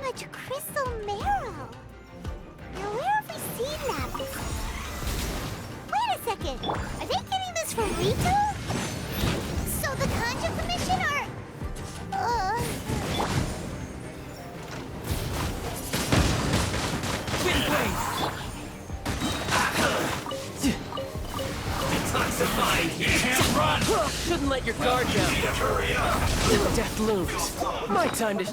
much crystal marrow. Now where have we seen that before? Wait a second. Are they getting this from Rito? So the Kanji Commission are... Detoxified! You can't run! Shouldn't let your guard down. Hurry up! Death looms. My time to...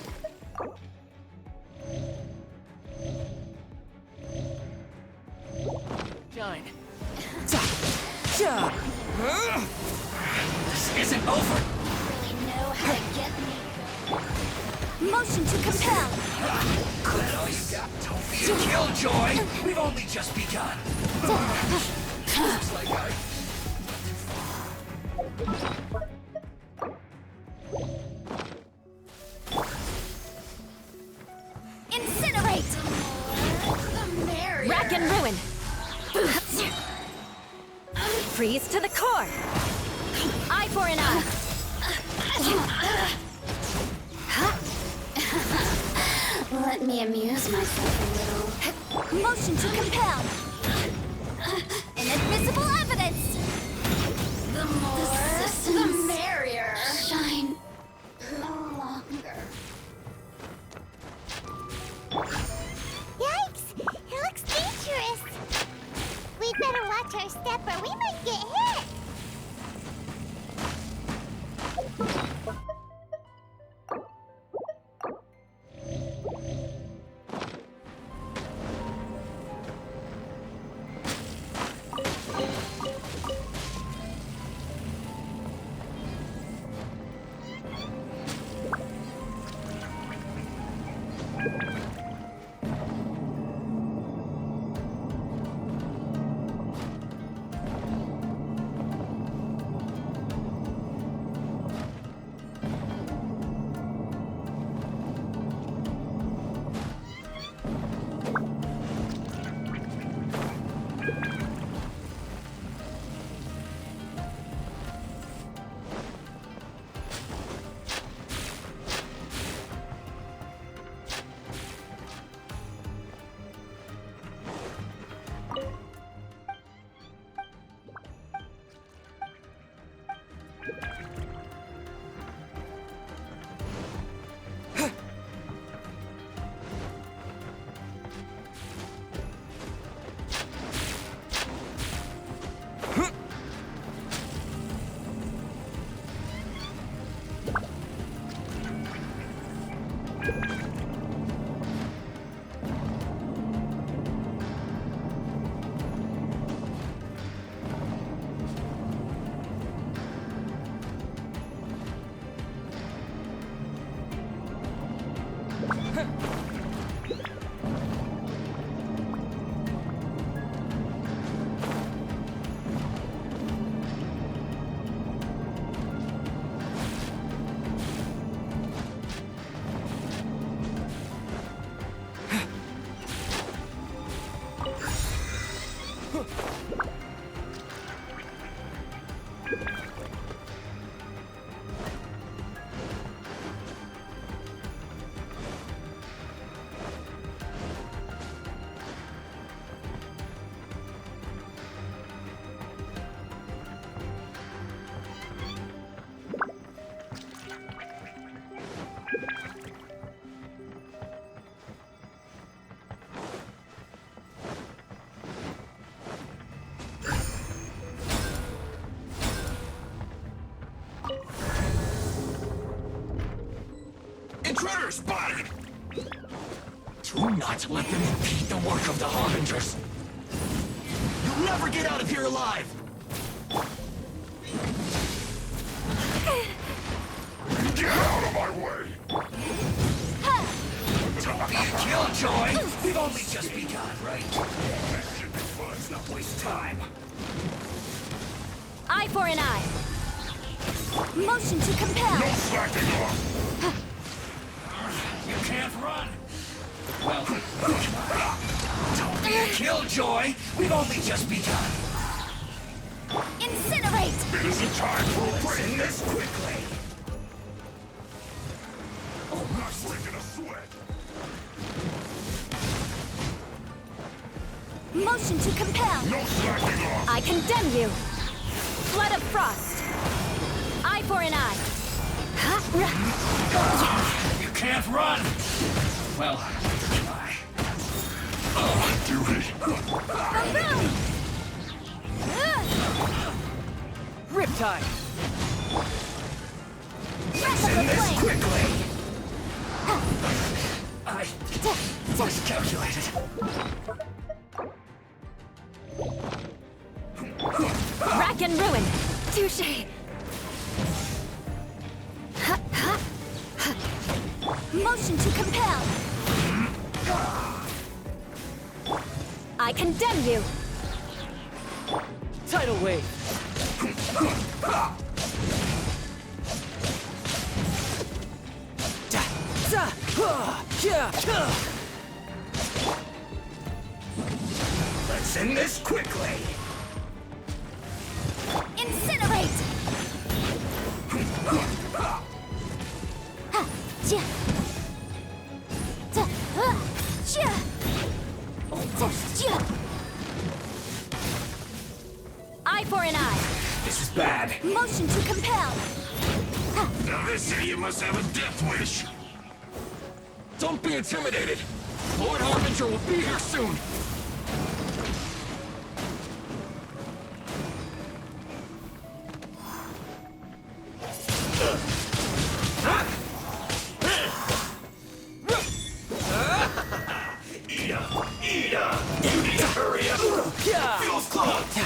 shine. This isn't over! Really know how to get me. Motion to compel. Good all you got. Don't be a killjoy! We've only just begun. Looks like I... Incinerate! The merrier. Rack and ruin! Freeze to the core! Eye for an eye! Let me amuse myself a little. Motion to compel. Inadmissible evidence. The more, the merrier. Shine no longer. Yikes! It looks dangerous. We'd better watch our step or we might get hit. Intruder spotted! Do not let them impede the work of the Harbingers. You'll never get out of here alive! Get out of my way! Don't be a killjoy! We've only just begun, right? That should be fun. Let's not waste time. Eye for an eye! Motion to compel! No slacking off! You can't run! Well, don't be a killjoy! We've only just begun! Incinerate! It isn't time for breaking this quickly! Oh, I'm not breaking a sweat! Motion to compel. No slacking off! I condemn you. Flood of frost. Eye for an eye. You can't run! Well, try. Do it! Riptide. Let's end this quickly! I miscalculated. Rack and ruin. Touche. Motion to compel. I condemn you. Tidal wave. Let's end this quickly! Incinerate. Eye for an eye. This is bad. Motion to compel. Now this idiot must have a death wish! Don't be intimidated! Lord Harbinger will be here soon! Ida! You need to hurry up! Feels clogged!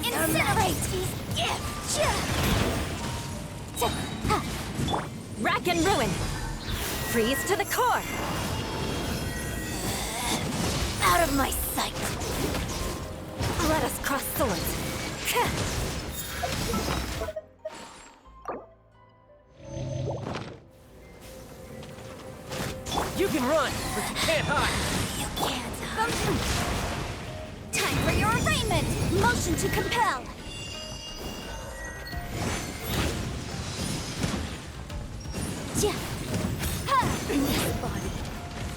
Incinerate. Rack and ruin. Freeze to the core. Out of my sight. Let us cross swords. You can run, but you can't hide. You can't. Time for your arraignment. Motion to compel. This body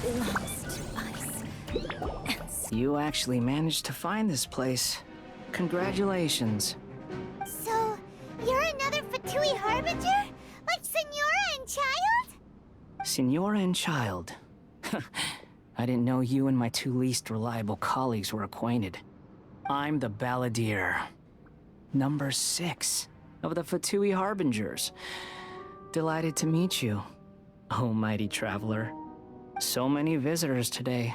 belongs to ice. You actually managed to find this place. Congratulations. So, you're another Fatui Harbinger? Like Senora and Child? Senora and Child. I didn't know you and my two least reliable colleagues were acquainted. I'm the Balladeer. Number 6 of the Fatui Harbingers. Delighted to meet you, oh mighty traveler. So many visitors today.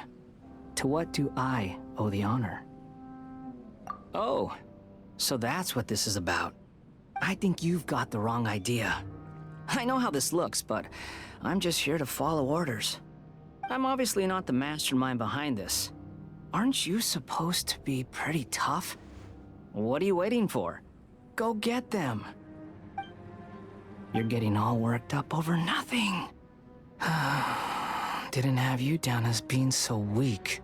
To what do I owe the honor? Oh, so that's what this is about. I think you've got the wrong idea. I know how this looks, but I'm just here to follow orders. I'm obviously not the mastermind behind this. Aren't you supposed to be pretty tough? What are you waiting for? Go get them. You're getting all worked up over nothing. Didn't have you down as being so weak.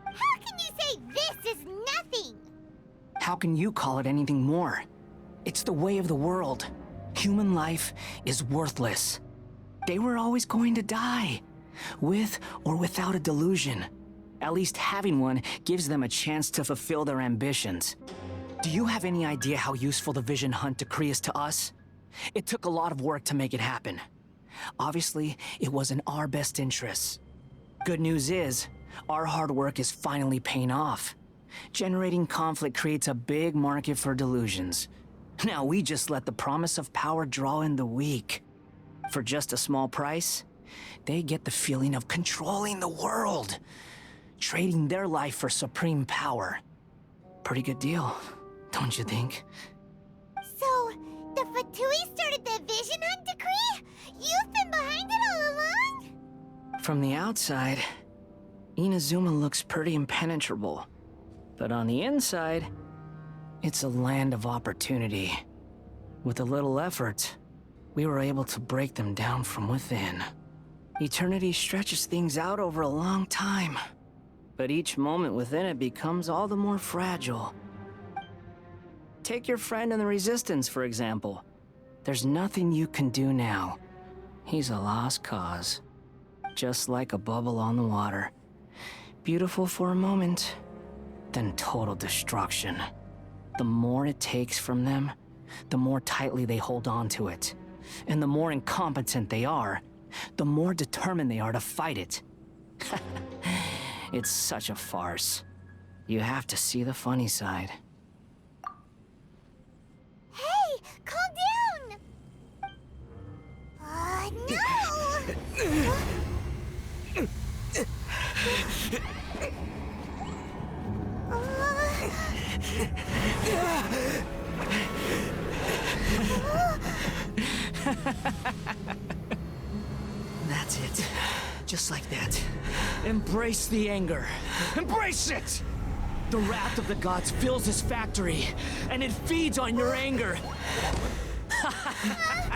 How can you say this is nothing? How can you call it anything more? It's the way of the world. Human life is worthless. They were always going to die, with or without a delusion. At least having one gives them a chance to fulfill their ambitions. Do you have any idea how useful the Vision Hunt decree is to us? It took a lot of work to make it happen. Obviously, it was in our best interests. Good news is, our hard work is finally paying off. Generating conflict creates a big market for delusions. Now we just let the promise of power draw in the weak. For just a small price, they get the feeling of controlling the world, trading their life for supreme power. Pretty good deal, don't you think? So, the Fatui started the Vision Hunt decree? You've been behind it all along? From the outside, Inazuma looks pretty impenetrable. But on the inside, it's a land of opportunity. With a little effort, we were able to break them down from within. Eternity stretches things out over a long time, but each moment within it becomes all the more fragile. Take your friend in the Resistance, for example. There's nothing you can do now. He's a lost cause. just like a bubble on the water. Beautiful for a moment, then total destruction. The more it takes from them, the more tightly they hold on to it. And the more incompetent they are, the more determined they are to fight it. It's such a farce. You have to see the funny side. Hey, calm down! No! That's it. Just like that. Embrace the anger. Embrace it! The wrath of the gods fills this factory, and it feeds on your anger.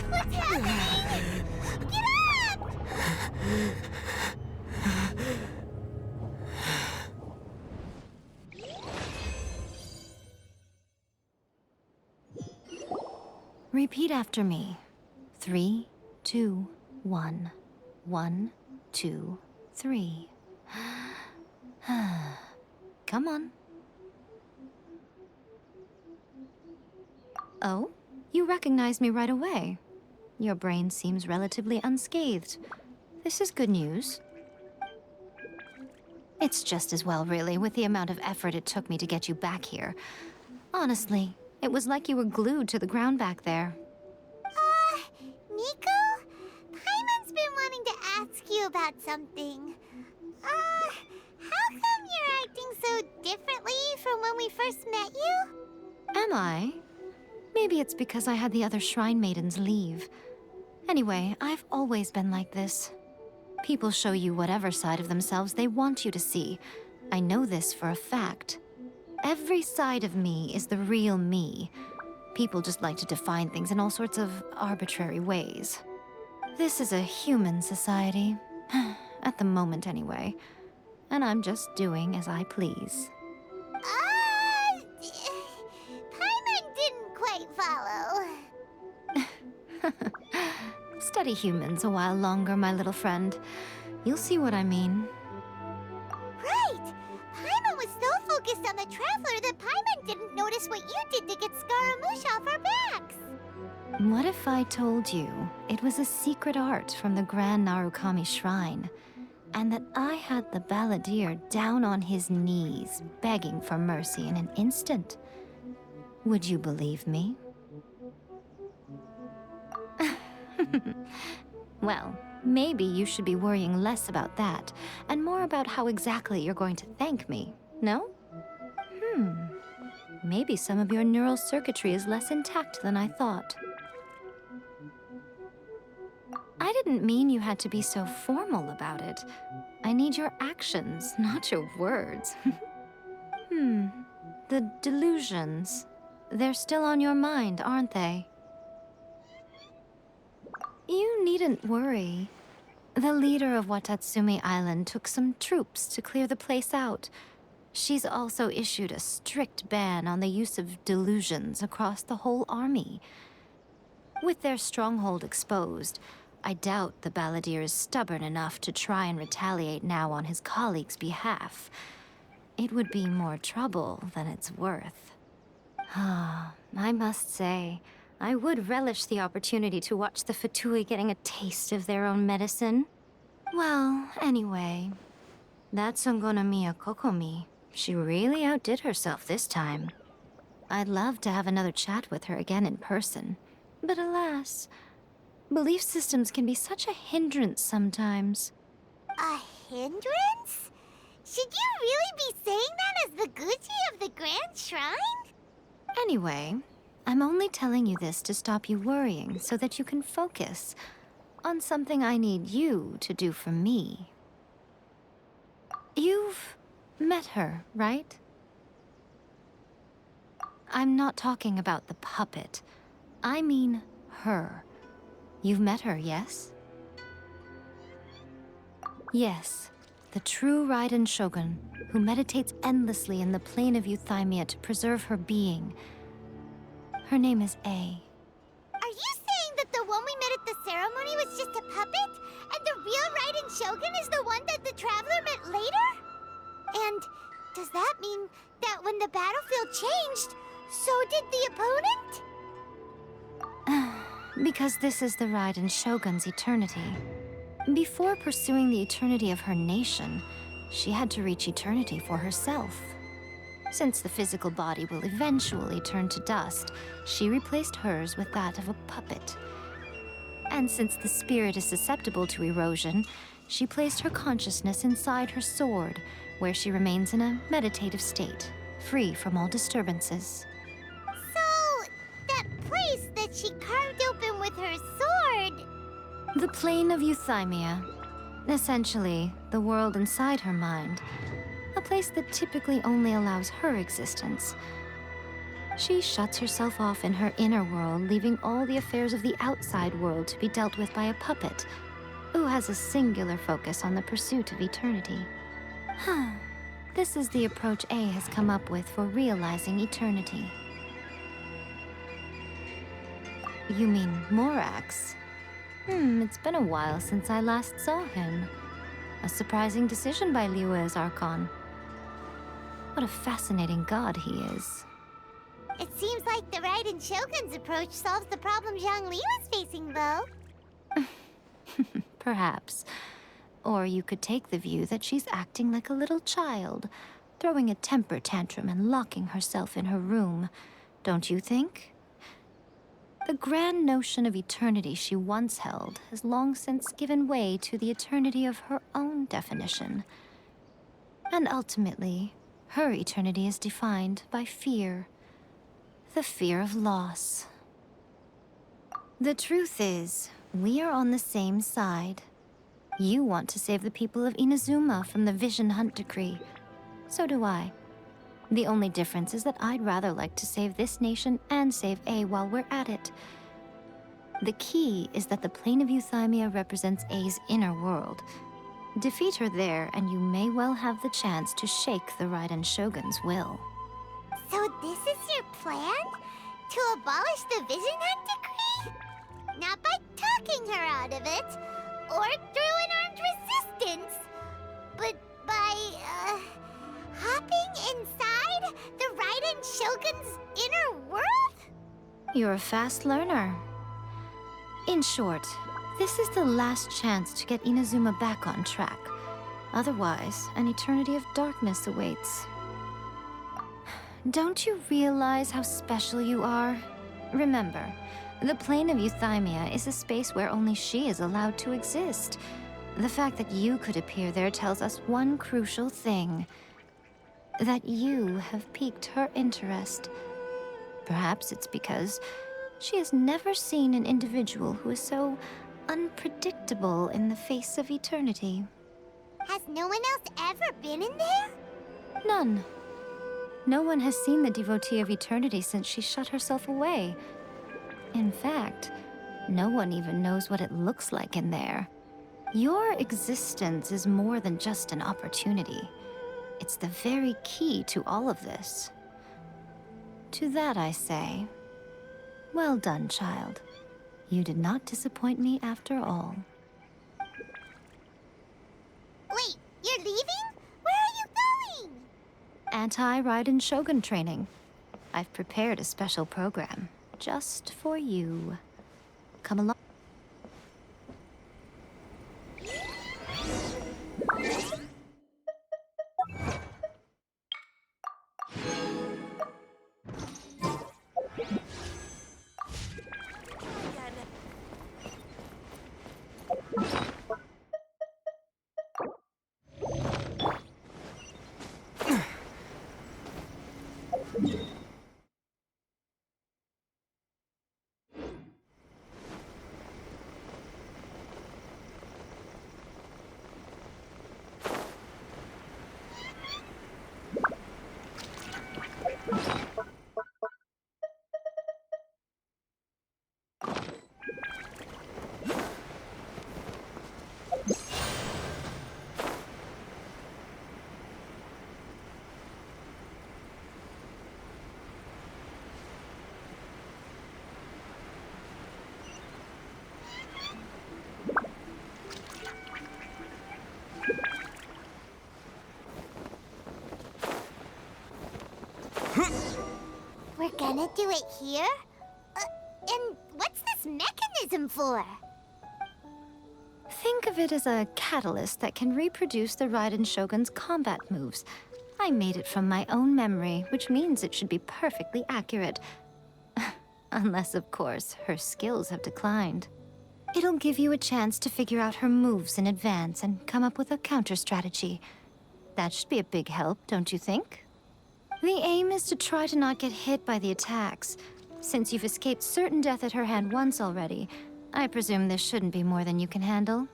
What's happening? Get up! Repeat after me. 3, 2, 1. 1, 2, 3. Come on. Oh, you recognize me right away. Your brain seems relatively unscathed. This is good news. It's just as well, really, with the amount of effort it took me to get you back here. Honestly, it was like you were glued to the ground back there. Nico? Paimon's been wanting to ask you about something. How come you're acting so differently from when we first met you? Am I? Maybe it's because I had the other Shrine Maidens leave. Anyway, I've always been like this. People show you whatever side of themselves they want you to see. I know this for a fact. Every side of me is the real me. People just like to define things in all sorts of arbitrary ways. This is a human society. At the moment, anyway. And I'm just doing as I please. Paimon didn't quite follow. Study humans a while longer, my little friend. You'll see what I mean. Right! Paimon was so focused on the Traveler that Paimon didn't notice what you did to get Scaramouche off our backs. What if I told you it was a secret art from the Grand Narukami Shrine, and that I had the balladeer down on his knees, begging for mercy in an instant? Would you believe me? Well, maybe you should be worrying less about that, and more about how exactly you're going to thank me, no? Maybe some of your neural circuitry is less intact than I thought. I didn't mean you had to be so formal about it. I need your actions, not your words. The delusions. They're still on your mind, aren't they? You needn't worry. The leader of Watatsumi Island took some troops to clear the place out. She's also issued a strict ban on the use of delusions across the whole army. With their stronghold exposed, I doubt the balladeer is stubborn enough to try and retaliate now on his colleague's behalf. It would be more trouble than it's worth. I must say, I would relish the opportunity to watch the Fatui getting a taste of their own medicine. Well, anyway, that Sangonomiya Kokomi, she really outdid herself this time. I'd love to have another chat with her again in person, but alas, belief systems can be such a hindrance sometimes. A hindrance? Should you really be saying that as the Gucci of the Grand Shrine? Anyway, I'm only telling you this to stop you worrying so that you can focus on something I need you to do for me. You've met her, right? I'm not talking about the puppet. I mean her. You've met her, yes? Yes, the true Raiden Shogun, who meditates endlessly in the plane of Euthymia to preserve her being. Her name is A. Are you saying that the one we met at the ceremony was just a puppet? And the real Raiden Shogun is the one that the Traveler met later? And does that mean that when the battlefield changed, so did the opponent? Because this is the Raiden Shogun's eternity. Before pursuing the eternity of her nation, she had to reach eternity for herself. Since the physical body will eventually turn to dust, she replaced hers with that of a puppet. And since the spirit is susceptible to erosion, she placed her consciousness inside her sword, where she remains in a meditative state, free from all disturbances. So, that place that she carved open with her sword... The plane of Euthymia. Essentially, the world inside her mind. A place that typically only allows her existence. She shuts herself off in her inner world, leaving all the affairs of the outside world to be dealt with by a puppet, who has a singular focus on the pursuit of eternity. This is the approach A has come up with for realizing eternity. You mean Morax? It's been a while since I last saw him. A surprising decision by Liyue's Archon. What a fascinating god he is. It seems like the Raiden Shogun's approach solves the problem Zhongli was facing, though. Perhaps. Or you could take the view that she's acting like a little child, throwing a temper tantrum and locking herself in her room. Don't you think? The grand notion of eternity she once held has long since given way to the eternity of her own definition. And ultimately, her eternity is defined by fear. The fear of loss. The truth is, we are on the same side. You want to save the people of Inazuma from the Vision Hunt decree. So do I. The only difference is that I'd rather like to save this nation and save A while we're at it. The key is that the plane of Euthymia represents A's inner world. Defeat her there, and you may well have the chance to shake the Raiden Shogun's will. So this is your plan? To abolish the Vision Hunt decree? Not by talking her out of it, or through an armed resistance, but by, hopping inside the Raiden Shogun's inner world? You're a fast learner. In short, this is the last chance to get Inazuma back on track. Otherwise, an eternity of darkness awaits. Don't you realize how special you are? Remember, the plane of Euthymia is a space where only she is allowed to exist. The fact that you could appear there tells us one crucial thing. That you have piqued her interest. Perhaps it's because she has never seen an individual who is so unpredictable in the face of eternity. Has no one else ever been in there? None. No one has seen the devotee of eternity since she shut herself away. In fact, no one even knows what it looks like in there. Your existence is more than just an opportunity. It's the very key to all of this. To that I say, well done, child. You did not disappoint me after all. Wait, you're leaving? Where are you going? Anti-Raiden Shogun training. I've prepared a special program just for you. Come along. gonna do it here? And what's this mechanism for? Think of it as a catalyst that can reproduce the Raiden Shogun's combat moves. I made it from my own memory, which means it should be perfectly accurate. Unless, of course, her skills have declined. It'll give you a chance to figure out her moves in advance and come up with a counter strategy. That should be a big help, don't you think? The aim is to try to not get hit by the attacks. Since you've escaped certain death at her hand once already, I presume this shouldn't be more than you can handle.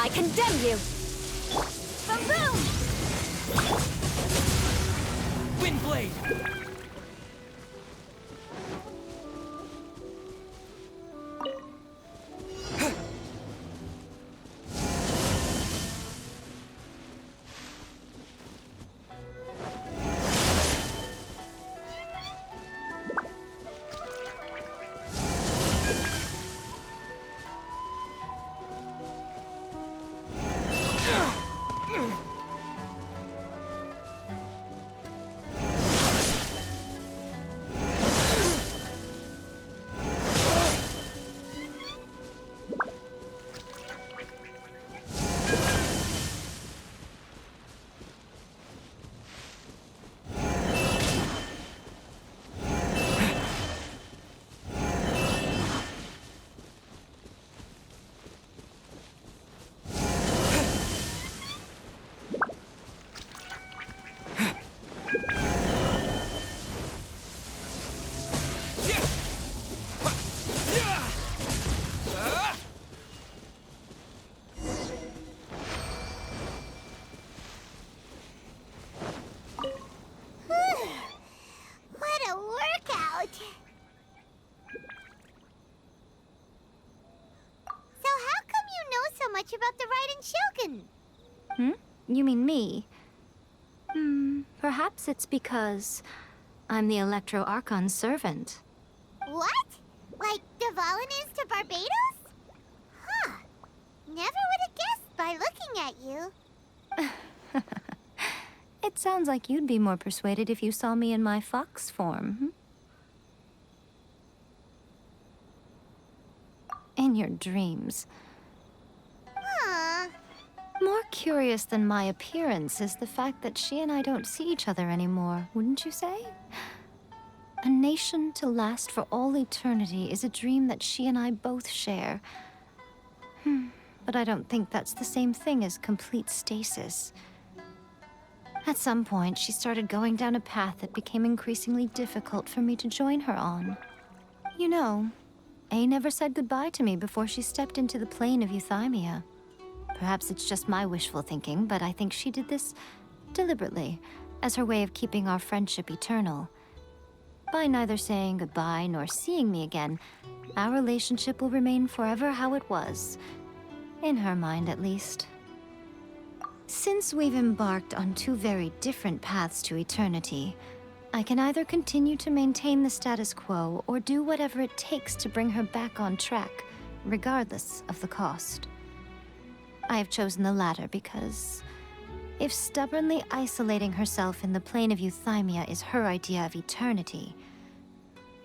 I condemn you! Boom! Windblade! What a workout! So how come you know so much about the Raiden Shogun? You mean me? Perhaps it's because I'm the Electro Archon's servant. What? Like Dvalin is to Barbados? Huh. Never would have guessed by looking at you. It sounds like you'd be more persuaded if you saw me in my fox form. In your dreams. Huh. More curious than my appearance is the fact that she and I don't see each other anymore, wouldn't you say? A nation to last for all eternity is a dream that she and I both share. But I don't think that's the same thing as complete stasis. At some point, she started going down a path that became increasingly difficult for me to join her on. You know, A never said goodbye to me before she stepped into the plane of Euthymia. Perhaps it's just my wishful thinking, but I think she did this deliberately, as her way of keeping our friendship eternal. By neither saying goodbye nor seeing me again, our relationship will remain forever how it was. In her mind, at least. Since we've embarked on two very different paths to eternity, I can either continue to maintain the status quo or do whatever it takes to bring her back on track, regardless of the cost. I have chosen the latter because if stubbornly isolating herself in the plane of Euthymia is her idea of eternity,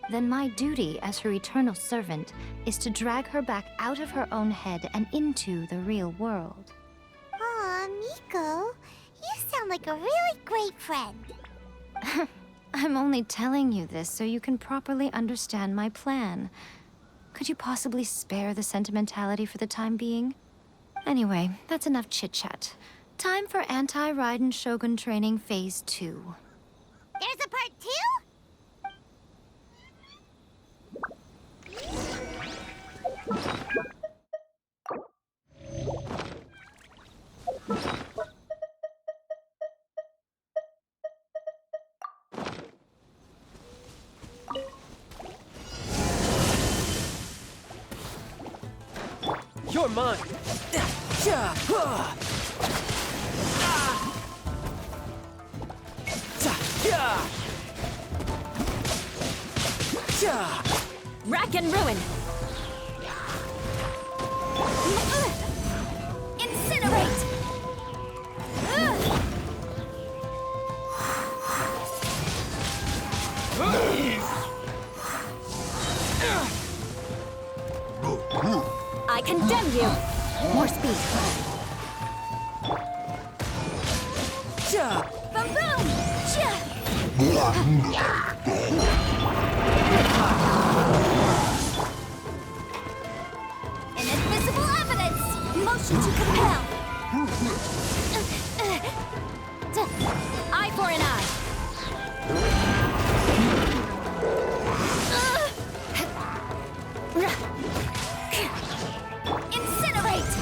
then my duty as her eternal servant is to drag her back out of her own head and into the real world. Aw, Miko, you sound like a really great friend. I'm only telling you this so you can properly understand my plan. Could you possibly spare the sentimentality for the time being? Anyway, that's enough chit-chat. Time for Anti-Raiden Shogun Training Phase 2. There's a part 2? You're mine. Rack and ruin. Incinerate. I condemn you. More speed. Boom boom. Inadmissible evidence. Motion to compel. Eye for an eye. Incinerate!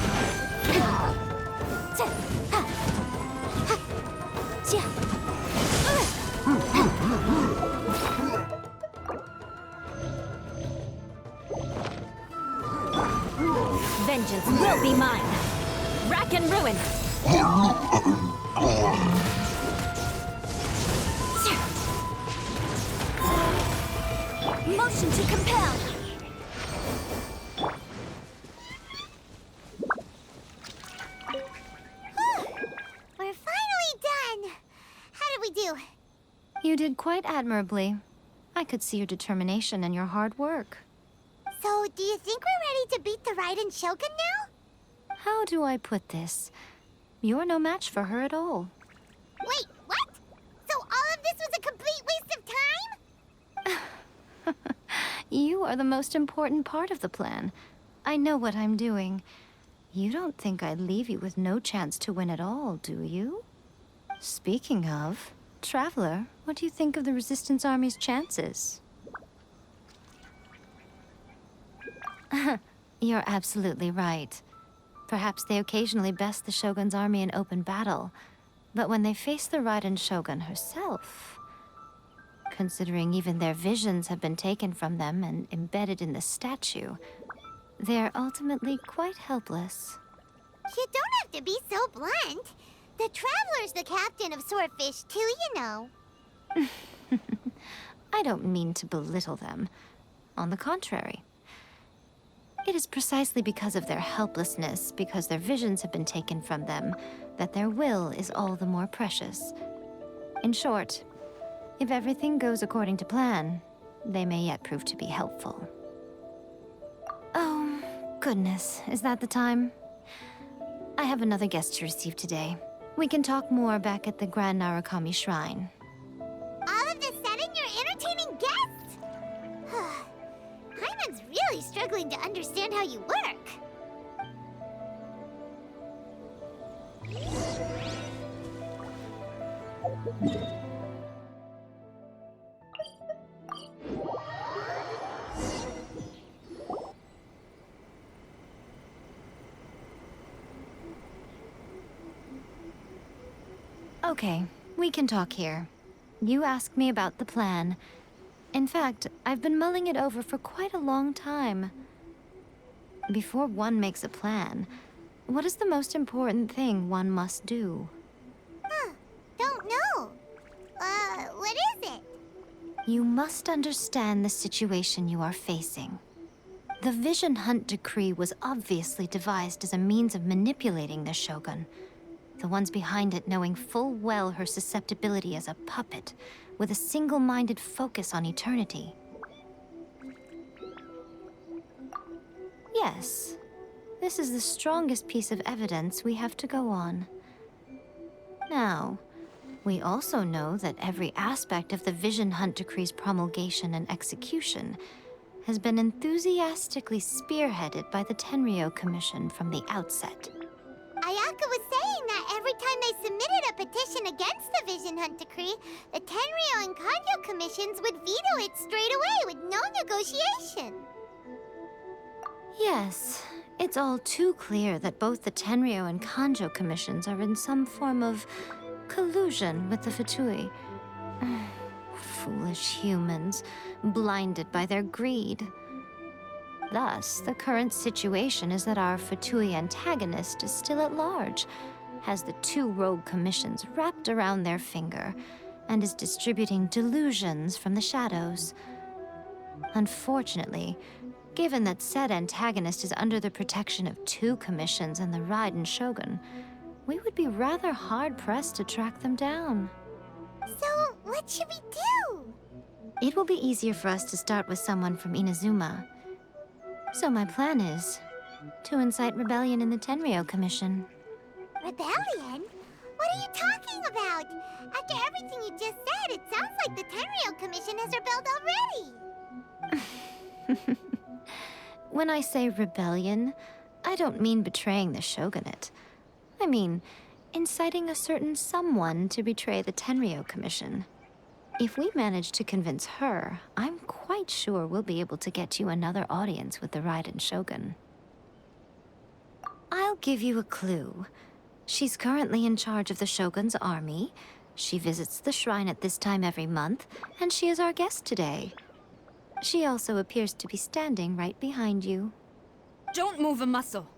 Vengeance will be mine. Rack and ruin. Motion to compel. We're finally done. How did we do? You did quite admirably. I could see your determination and your hard work. So, do you think we're ready to beat the Raiden Shogun now? How do I put this? You're no match for her at all. Wait, what? So all of this was a complete waste of time? You are the most important part of the plan. I know what I'm doing. You don't think I'd leave you with no chance to win at all, do you? Speaking of, Traveler, what do you think of the Resistance Army's chances? You're absolutely right. Perhaps they occasionally best the Shogun's army in open battle, but when they face the Raiden Shogun herself, considering even their visions have been taken from them and embedded in the statue, they're ultimately quite helpless. You don't have to be so blunt. The Traveler's the captain of Swordfish too, you know. I don't mean to belittle them. On the contrary. It is precisely because of their helplessness, because their visions have been taken from them, that their will is all the more precious. In short, if everything goes according to plan, they may yet prove to be helpful. Oh, goodness, is that the time? I have another guest to receive today. We can talk more back at the Grand Narukami Shrine. All of a sudden, you're entertaining guests? really struggling to understand how you work. Okay, we can talk here. You asked me about the plan. In fact, I've been mulling it over for quite a long time. Before one makes a plan, what is the most important thing one must do? Don't know. What is it? You must understand the situation you are facing. The Vision Hunt Decree was obviously devised as a means of manipulating the Shogun. The ones behind it knowing full well her susceptibility as a puppet, with a single-minded focus on eternity. Yes, this is the strongest piece of evidence we have to go on. Now, we also know that every aspect of the Vision Hunt Decree's promulgation and execution has been enthusiastically spearheaded by the Tenryou Commission from the outset. Ayaka was saying that every time they submitted a petition against the Vision Hunt Decree, the Tenryou and Kanjo commissions would veto it straight away with no negotiation. Yes, it's all too clear that both the Tenryou and Kanjo commissions are in some form of collusion with the Fatui. Foolish humans, blinded by their greed. Thus, the current situation is that our Fatui antagonist is still at large, has the two rogue commissions wrapped around their finger, and is distributing delusions from the shadows. Unfortunately, given that said antagonist is under the protection of two commissions and the Raiden Shogun, we would be rather hard-pressed to track them down. So, what should we do? It will be easier for us to start with someone from Inazuma. So my plan is to incite rebellion in the Tenryou Commission. Rebellion? What are you talking about? After everything you just said, it sounds like the Tenryou Commission has rebelled already. When I say rebellion, I don't mean betraying the shogunate. I mean inciting a certain someone to betray the Tenryou Commission. If we manage to convince her, I'm quite sure we'll be able to get you another audience with the Raiden Shogun. I'll give you a clue. She's currently in charge of the Shogun's army. She visits the shrine at this time every month, and she is our guest today. She also appears to be standing right behind you. Don't move a muscle.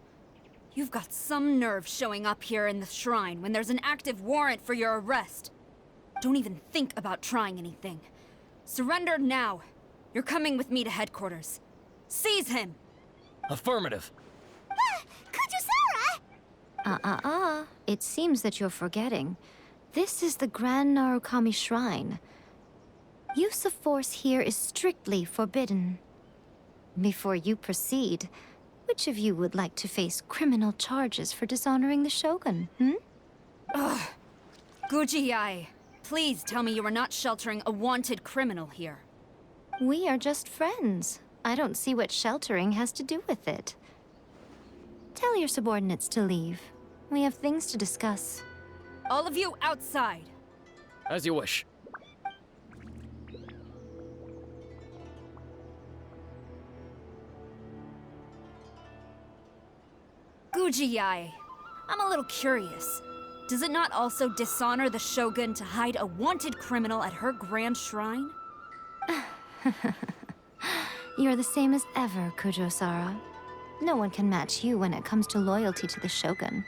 You've got some nerve showing up here in the shrine when there's an active warrant for your arrest. Don't even think about trying anything. Surrender now. You're coming with me to headquarters. Seize him! Affirmative. Kujusara! It seems that you're forgetting. This is the Grand Narukami Shrine. Use of force here is strictly forbidden. Before you proceed, which of you would like to face criminal charges for dishonoring the Shogun, Guji-ai, please tell me you are not sheltering a wanted criminal here. We are just friends. I don't see what sheltering has to do with it. Tell your subordinates to leave. We have things to discuss. All of you outside. As you wish. Guji-ai, I'm a little curious. Does it not also dishonor the Shogun to hide a wanted criminal at her grand shrine? You're the same as ever, Kujo-sara. No one can match you when it comes to loyalty to the Shogun.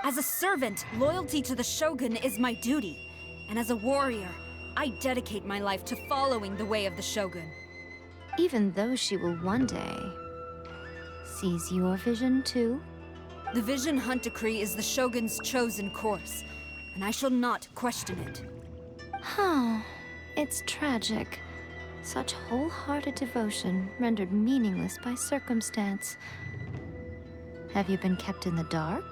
As a servant, loyalty to the Shogun is my duty. And as a warrior, I dedicate my life to following the way of the Shogun. Even though she will one day seize your vision too? The Vision Hunt Decree is the Shogun's chosen course, and I shall not question it. It's tragic. Such wholehearted devotion rendered meaningless by circumstance. Have you been kept in the dark?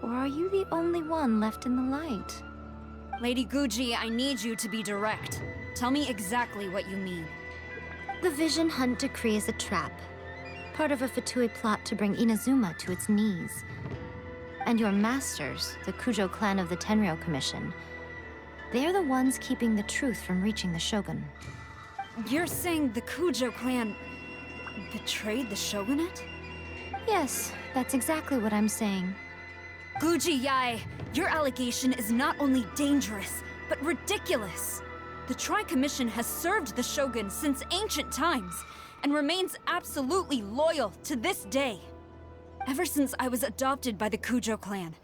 Or are you the only one left in the light? Lady Guji, I need you to be direct. Tell me exactly what you mean. The Vision Hunt Decree is a trap, part of a Fatui plot to bring Inazuma to its knees. And your masters, the Kujo clan of the Tenryou Commission, they're the ones keeping the truth from reaching the Shogun. You're saying the Kujo clan betrayed the shogunate? Yes, that's exactly what I'm saying. Guji Yae, your allegation is not only dangerous, but ridiculous. The Tri-Commission has served the Shogun since ancient times, and remains absolutely loyal to this day. Ever since I was adopted by the Kujo clan,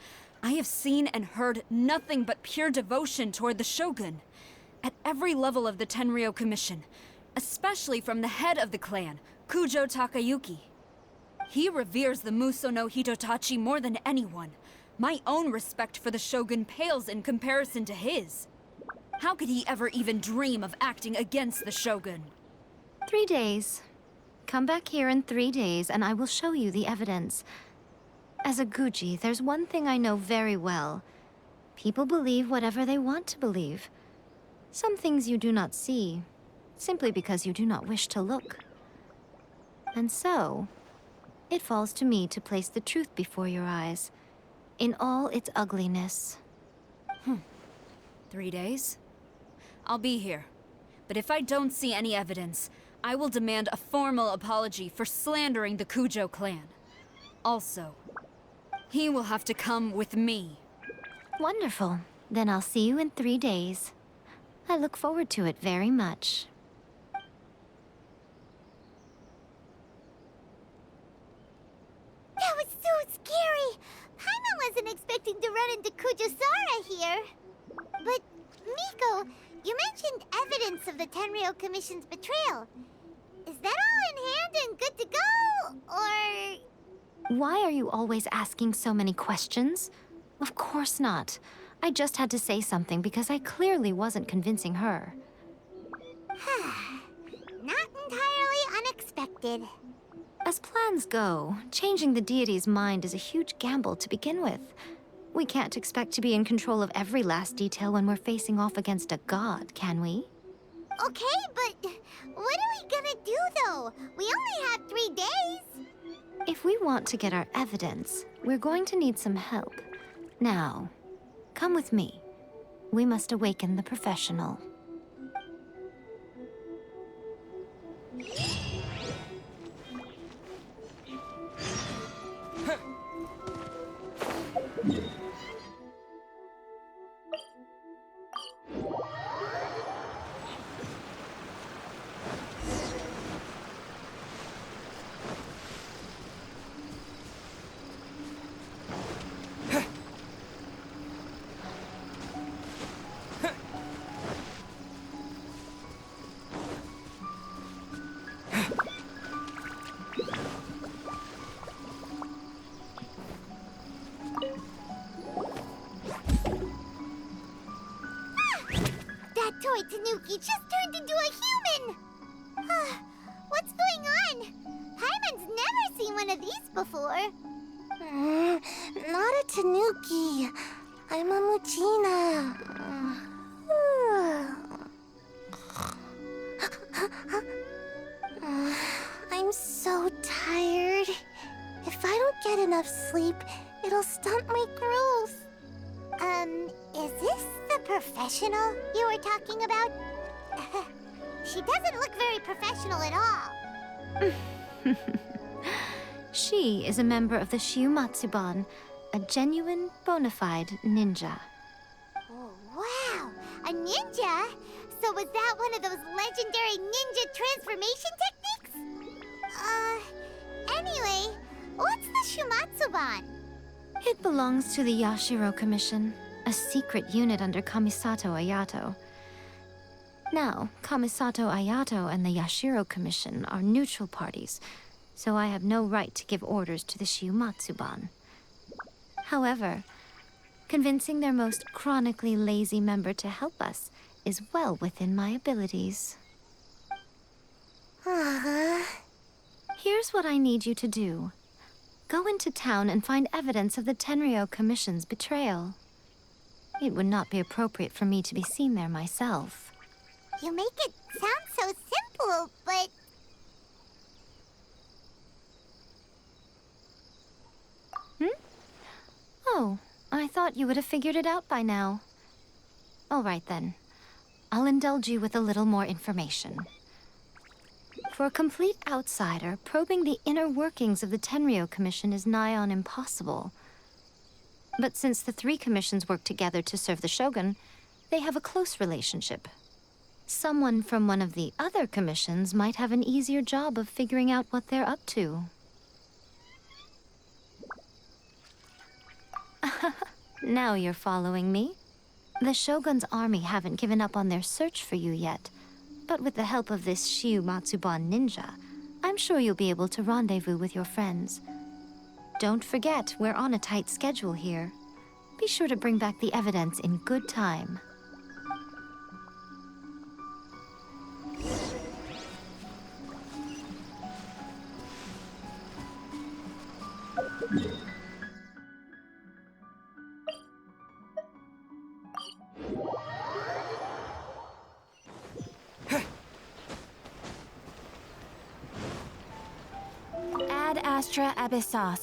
I have seen and heard nothing but pure devotion toward the Shogun. At every level of the Tenryou Commission, especially from the head of the clan, Kujo Takayuki. He reveres the Muso no Hitotachi more than anyone. My own respect for the Shogun pales in comparison to his. How could he ever even dream of acting against the Shogun? 3 days. Come back here in 3 days and I will show you the evidence. As a Guji, there's one thing I know very well. People believe whatever they want to believe. Some things you do not see, simply because you do not wish to look. And so, it falls to me to place the truth before your eyes, in all its ugliness. 3 days? I'll be here. But if I don't see any evidence, I will demand a formal apology for slandering the Kujo clan. Also, he will have to come with me. Wonderful. Then I'll see you in 3 days. I look forward to it very much. That was so scary! Paimon wasn't expecting to run into Kujosara here. But, Miko, you mentioned evidence of the Tenryou Commission's betrayal. Is that all in hand and good to go, or...? Why are you always asking so many questions? Of course not. I just had to say something because I clearly wasn't convincing her. Not entirely unexpected. As plans go, changing the deity's mind is a huge gamble to begin with. We can't expect to be in control of every last detail when we're facing off against a god, can we? Okay, but what are we gonna do, though? We only have 3 days. If we want to get our evidence, we're going to need some help. Now, come with me. We must awaken the professional. That toy Tanuki just turned into a human! What's going on? Paimon's never seen one of these before. Not a Tanuki. I'm a Muchina. I'm so tired. If I don't get enough sleep, it'll stunt my growth. Is this the professional you were talking about? She doesn't look very professional at all. She is a member of the Shiumatsuban, a genuine, bona fide ninja. Oh, wow! A ninja? So was that one of those legendary ninja transformation techniques? Anyway, what's the Shumatsuban? It belongs to the Yashiro Commission, a secret unit under Kamisato Ayato. Now, Kamisato Ayato and the Yashiro Commission are neutral parties, so I have no right to give orders to the Shiumatsuban. However, convincing their most chronically lazy member to help us is well within my abilities. Here's what I need you to do. Go into town and find evidence of the Tenryou Commission's betrayal. It would not be appropriate for me to be seen there myself. You make it sound so simple, but... thought you would have figured it out by now. All right then. I'll indulge you with a little more information. For a complete outsider, probing the inner workings of the Tenryo Commission is nigh on impossible. But since the three commissions work together to serve the Shogun, they have a close relationship. Someone from one of the other commissions might have an easier job of figuring out what they're up to. Now you're following me. The Shogun's army haven't given up on their search for you yet, but with the help of this Shiu Matsuban ninja, I'm sure you'll be able to rendezvous with your friends. Don't forget, we're on a tight schedule here. Be sure to bring back the evidence in good time. Ad Astra Abyssos.